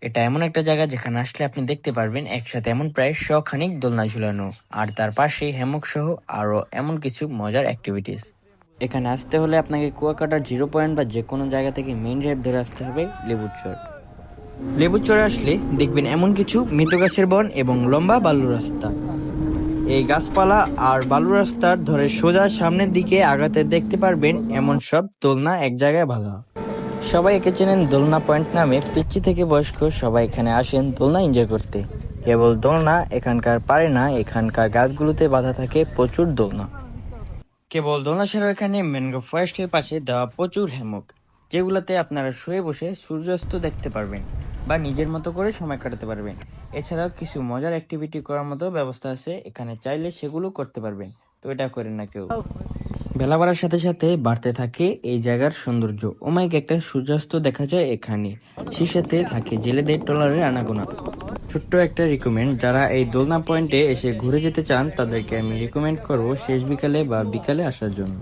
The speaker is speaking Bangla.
এটা এমন একটা জায়গা যেখানে আসলে আপনি দেখতে পারবেন একসাথে এমন প্রায় 100 খানিক দোলনা ঝুলানো, আর তার পাশে হ্যামক সহ আরো এমন কিছু মজার অ্যাক্টিভিটিস। এখানে আসতে হলে আপনাকে কুয়াকাটার 0 পয়েন্ট বা যে কোনো জায়গা থেকে মেইন ড্রাইভ ধরে আসতে হবে লেবুচর। লেবুচরে আসলে দেখবেন এমন কিছু মৃত গাছের বন এবং লম্বা বালু রাস্তা। এই গাছপালা আর বালু রাস্তার ধরে সোজা সামনের দিকে আগাতে দেখতে পারবেন এমন সব দোলনা এক জায়গায় ভালো। সবাই একে চেনেন দোলনা পয়েন্ট নামে। পিচ্চি থেকে বয়স্ক সবাই এখানে আসেন দোলনা এনজয় করতে। কেবল দোলনা এখানকার পারে না, এখানকার গাছগুলোতে বাঁধা থাকে প্রচুর দোলনা। কেবল দোলনা ছাড়াও এখানে ম্যানগ্রোভ ফরেস্টের পাশে দেওয়া প্রচুর হ্যামক, যেগুলোতে আপনারা শুয়ে বসে সূর্যাস্ত দেখতে পারবেন বা নিজের মতো করে সময় কাটাতে পারবেন। এছাড়াও কিছু মজার অ্যাক্টিভিটি করার মতো ব্যবস্থা আছে, এখানে চাইলে সেগুলো করতে পারবেন। তো এটা করেন না কেউ। বেলা বাড়ার সাথে সাথে বাড়তে থাকে এই জায়গার সৌন্দর্য। ওমাইক একটা সূর্যাস্ত দেখা যায় এখানে। শীর্ষেতে থাকে জেলেদের ট্রলারের আনাগোনা। ছোট্ট একটা রিকমেন্ড, যারা এই দোলনা পয়েন্টে এসে ঘুরে যেতে চান তাদেরকে আমি রিকমেন্ড করব শেষ বিকালে বা বিকালে আসার জন্য।